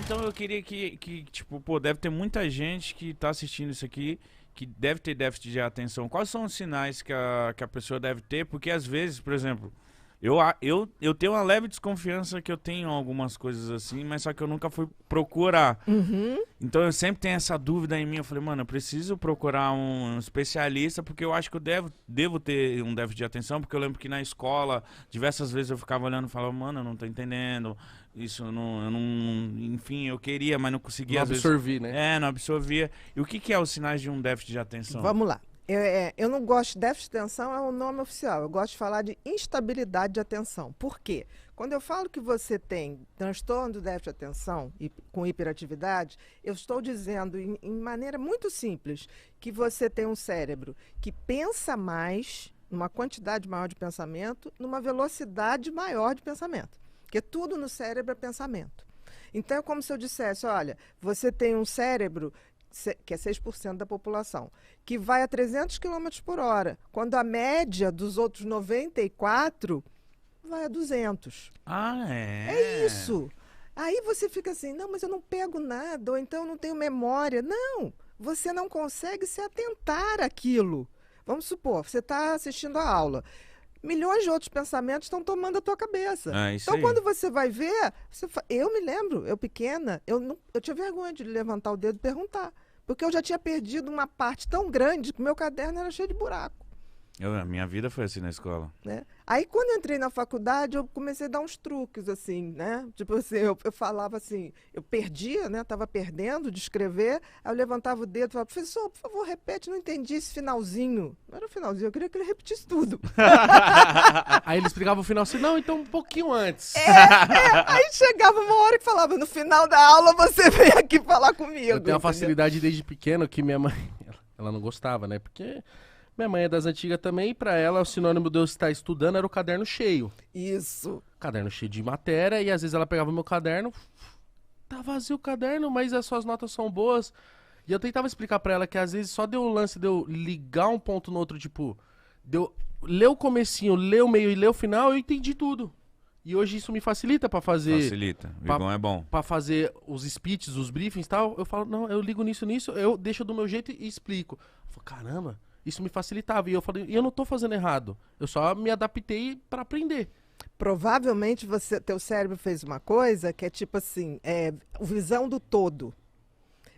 então eu queria tipo, pô, deve ter muita gente que tá assistindo isso aqui, que deve ter déficit de atenção. Quais são os sinais que a pessoa deve ter? Porque às vezes, por exemplo, eu tenho uma leve desconfiança que eu tenho algumas coisas assim, mas só que eu nunca fui procurar. Uhum. Então eu sempre tenho essa dúvida em mim. Eu falei, mano, eu preciso procurar um especialista, porque eu acho que eu devo ter um déficit de atenção, porque eu lembro que na escola, diversas vezes eu ficava olhando e falava, mano, eu não tô entendendo. Isso eu não. Enfim, eu queria, mas não conseguia. Não Às absorvi, vezes, né? não absorvia. E o que é os sinais de um déficit de atenção? Vamos lá. Eu não gosto de déficit de atenção, é o nome oficial. Eu gosto de falar de instabilidade de atenção. Por quê? Quando eu falo que você tem transtorno do déficit de atenção com hiperatividade, eu estou dizendo, em maneira muito simples, que você tem um cérebro que pensa mais, numa quantidade maior de pensamento, numa velocidade maior de pensamento. Porque tudo no cérebro é pensamento. Então, é como se eu dissesse, olha, você tem um cérebro que é 6% da população, que vai a 300 km por hora, quando a média dos outros 94 vai a 200. Ah, É isso. Aí você fica assim, não, mas eu não pego nada, ou então eu não tenho memória. Não, você não consegue se atentar àquilo. Vamos supor, você está assistindo a aula. Milhões de outros pensamentos estão tomando a tua cabeça. Isso Então, aí. quando você vai ver, eu me lembro, eu pequena, eu tinha vergonha de levantar o dedo e perguntar. Porque eu já tinha perdido uma parte tão grande que meu caderno era cheio de buraco. A minha vida foi assim na escola. Né? Aí, quando eu entrei na faculdade, eu comecei a dar uns truques, assim, né? Tipo assim, eu falava assim, eu perdia, né? Estava perdendo de escrever, aí eu levantava o dedo e falava, professor, por favor, repete, não entendi esse finalzinho. Não era o finalzinho, eu queria que ele repetisse tudo. Aí ele explicava o final assim, não, então um pouquinho antes. Aí chegava uma hora que falava, no final da aula você vem aqui falar comigo. Eu tenho uma entendeu? facilidade desde pequeno que minha mãe, ela não gostava, né? Porque minha mãe é das antigas também e pra ela o sinônimo de eu estar estudando era o caderno cheio. Isso. Caderno cheio de matéria e às vezes ela pegava o meu caderno, tá vazio o caderno, mas as suas notas são boas. E eu tentava explicar pra ela que às vezes só deu o lance de eu ligar um ponto no outro, tipo, de eu ler o comecinho, ler o meio e ler o final, eu entendi tudo. E hoje isso me facilita pra fazer... Facilita. O Igão é bom. Pra fazer os speeches, os briefings e tal, eu falo, não, eu ligo nisso, eu deixo do meu jeito e explico. Eu falo, caramba, isso me facilitava. E eu falei, e eu não tô fazendo errado. Eu só me adaptei pra aprender. Provavelmente teu cérebro fez uma coisa que é tipo assim, visão do todo.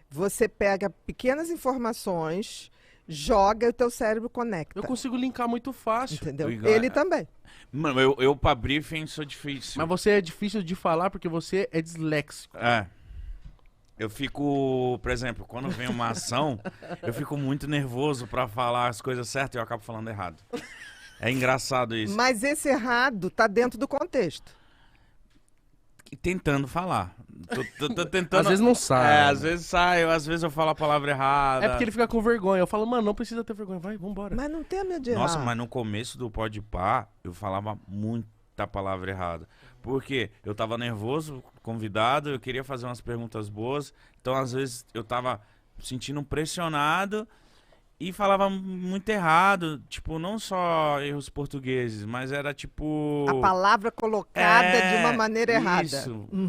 Você pega pequenas informações, joga e o teu cérebro conecta. Eu consigo linkar muito fácil. Entendeu? Igor, Ele também. Mano, eu pra briefing sou difícil. Mas você é difícil de falar porque você é disléxico. Eu fico, por exemplo, quando vem uma ação, eu fico muito nervoso pra falar as coisas certas e eu acabo falando errado. É engraçado isso. Mas esse errado tá dentro do contexto. E tentando falar. Tô tentando... Às vezes não sai. Às vezes sai, às vezes eu falo a palavra errada. É porque ele fica com vergonha. Eu falo, mano, não precisa ter vergonha. Vai, vambora. Mas não tem medo de errar. Nossa, mas no começo do Podpah, eu falava muita palavra errada. Porque eu tava nervoso, convidado, eu queria fazer umas perguntas boas. Então, às vezes, eu tava sentindo pressionado e falava muito errado. Tipo, não só erros portugueses, mas era tipo... A palavra colocada de uma maneira errada.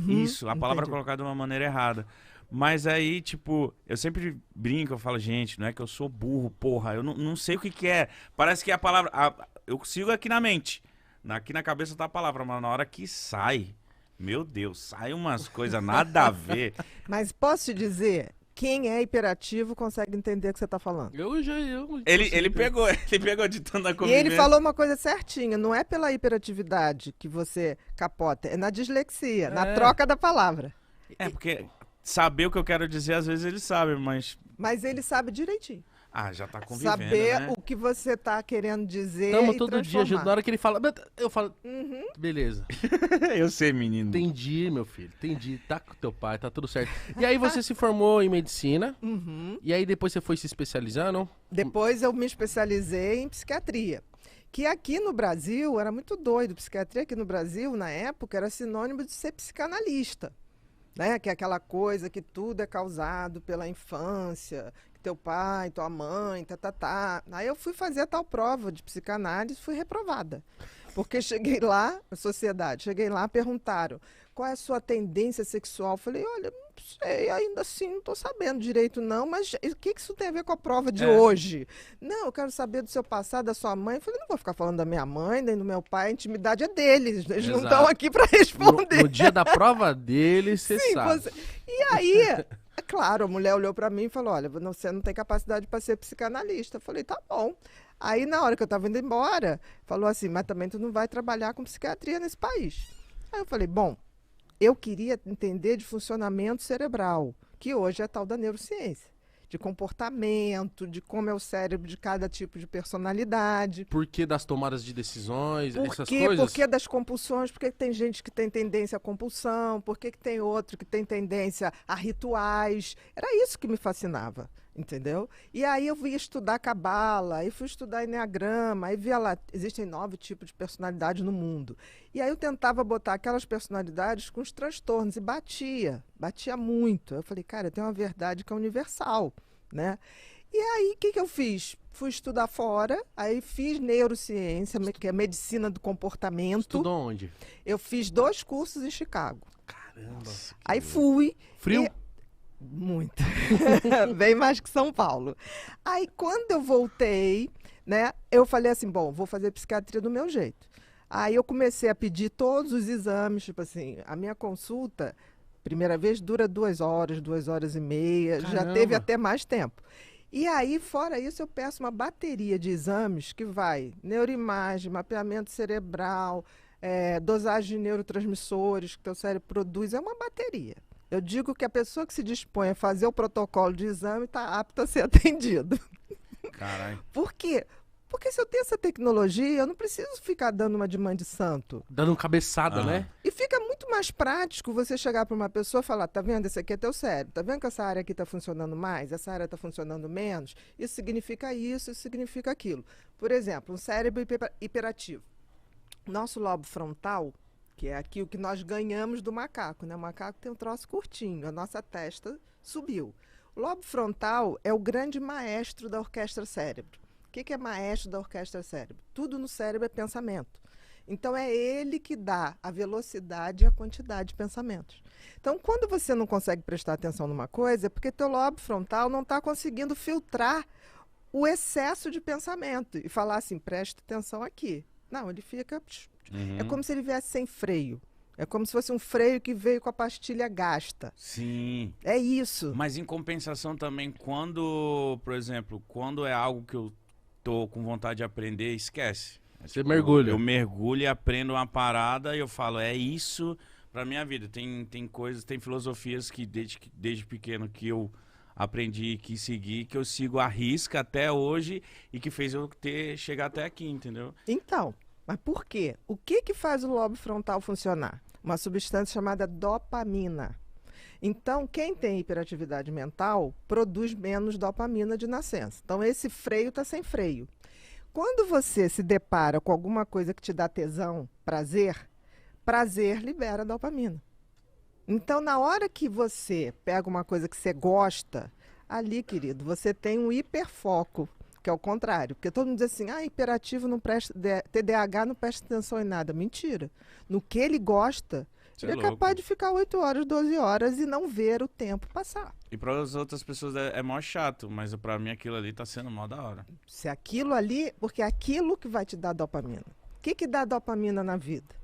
Isso, a palavra entendi. colocada de uma maneira errada. Mas aí, tipo, eu sempre brinco, eu falo, gente, não é que eu sou burro, porra, eu não sei o que é. Parece que a palavra... eu consigo aqui na mente. Aqui na cabeça tá a palavra, mas na hora que sai, meu Deus, sai umas coisas nada a ver. Mas posso te dizer, quem é hiperativo consegue entender o que você está falando. Ele pegou de tanta E convivência. ele falou uma coisa certinha, não é pela hiperatividade que você capota, é na dislexia, na troca da palavra. Porque saber o que eu quero dizer, às vezes ele sabe, mas... Mas ele sabe direitinho. Já tá convivendo, Saber né? o que você tá querendo dizer Tamo e todo transformar. dia, na hora que ele fala, eu falo, beleza. Eu sei, menino. Entendi, meu filho, entendi. Tá com teu pai, tá tudo certo. E aí você se formou em medicina, e aí depois você foi se especializando? Depois eu me especializei em psiquiatria. Que aqui no Brasil, era muito doido, psiquiatria aqui no Brasil, na época, era sinônimo de ser psicanalista. Né? Que é aquela coisa que tudo é causado pela infância, que teu pai, tua mãe, tá. Aí eu fui fazer a tal prova de psicanálise e fui reprovada. Porque cheguei lá, sociedade, perguntaram, qual é a sua tendência sexual? Eu falei, olha, não sei, ainda assim, não estou sabendo direito não, mas o que isso tem a ver com a prova de hoje? Não, eu quero saber do seu passado, da sua mãe. Eu falei, não vou ficar falando da minha mãe, nem do meu pai, a intimidade é deles, eles não estão aqui para responder. No dia da prova deles, você Sim, sabe. E aí, é claro, a mulher olhou para mim e falou, olha, você não tem capacidade para ser psicanalista. Eu falei, tá bom. Aí, na hora que eu estava indo embora, falou assim, mas também tu não vai trabalhar com psiquiatria nesse país. Aí eu falei, bom, eu queria entender de funcionamento cerebral, que hoje é tal da neurociência. De comportamento, de como é o cérebro de cada tipo de personalidade. Por que das tomadas de decisões, essas quê? coisas? Por que das compulsões? Por que tem gente que tem tendência à compulsão? Por que tem outro que tem tendência a rituais? Era isso que me fascinava, entendeu? E aí eu fui estudar cabala, aí fui estudar enneagrama, aí via lá, existem 9 tipos de personalidade no mundo. E aí eu tentava botar aquelas personalidades com os transtornos e batia muito. Eu falei, cara, tem uma verdade que é universal, né? E aí, o que eu fiz? Fui estudar fora, aí fiz neurociência, que é medicina do comportamento. Estudou onde? Eu fiz 2 cursos em Chicago. Caramba. Aí fui. Frio? Muito. Bem mais que São Paulo. Aí, quando eu voltei, né, eu falei assim, bom, vou fazer psiquiatria do meu jeito. Aí eu comecei a pedir todos os exames, tipo assim, a minha consulta, primeira vez, dura 2 horas, 2 horas e meia, Caramba. já teve até mais tempo. E aí, fora isso, eu peço uma bateria de exames que vai neuroimagem, mapeamento cerebral, dosagem de neurotransmissores que o teu cérebro produz, é uma bateria. Eu digo que a pessoa que se dispõe a fazer o protocolo de exame está apta a ser atendido. Caralho. Por quê? Porque se eu tenho essa tecnologia, eu não preciso ficar dando uma de mãe de santo. Dando cabeçada, né? E fica muito mais prático você chegar para uma pessoa e falar, tá vendo, esse aqui é teu cérebro, tá vendo que essa área aqui está funcionando mais, essa área está funcionando menos, isso significa isso significa aquilo. Por exemplo, um cérebro hiperativo. Nosso lobo frontal, que é aqui o que nós ganhamos do macaco, né? O macaco tem um troço curtinho, a nossa testa subiu. O lobo frontal é o grande maestro da orquestra cérebro. O que é maestro da orquestra cérebro? Tudo no cérebro é pensamento. Então, é ele que dá a velocidade e a quantidade de pensamentos. Então, quando você não consegue prestar atenção numa coisa, é porque teu lobo frontal não está conseguindo filtrar o excesso de pensamento e falar assim, presta atenção aqui. Não, ele fica... É como se ele viesse sem freio. É como se fosse um freio que veio com a pastilha gasta. Sim. É isso. Mas em compensação também, quando, por exemplo, quando é algo que eu tô com vontade de aprender, esquece. Você mergulha. Eu mergulho e aprendo uma parada e eu falo, é isso pra minha vida. Tem coisas, tem filosofias que desde pequeno que eu aprendi, que segui, que eu sigo à risca até hoje e que fez eu chegar até aqui, entendeu? Então, mas por quê? O que faz o lobo frontal funcionar? Uma substância chamada dopamina. Então, quem tem hiperatividade mental produz menos dopamina de nascença. Então, esse freio está sem freio. Quando você se depara com alguma coisa que te dá tesão, prazer libera dopamina. Então, na hora que você pega uma coisa que você gosta, ali, querido, você tem um hiperfoco, que é o contrário. Porque todo mundo diz assim, hiperativo não presta, TDAH não presta atenção em nada. Mentira. No que ele gosta, ele é capaz de ficar 8 horas, 12 horas e não ver o tempo passar. E para as outras pessoas é mó chato, mas para mim aquilo ali tá sendo mó da hora. Se aquilo ali, porque é aquilo que vai te dar dopamina. O que dá dopamina na vida?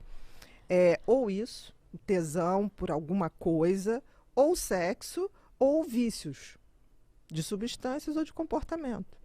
É ou isso, tesão por alguma coisa, ou sexo, ou vícios de substâncias ou de comportamento.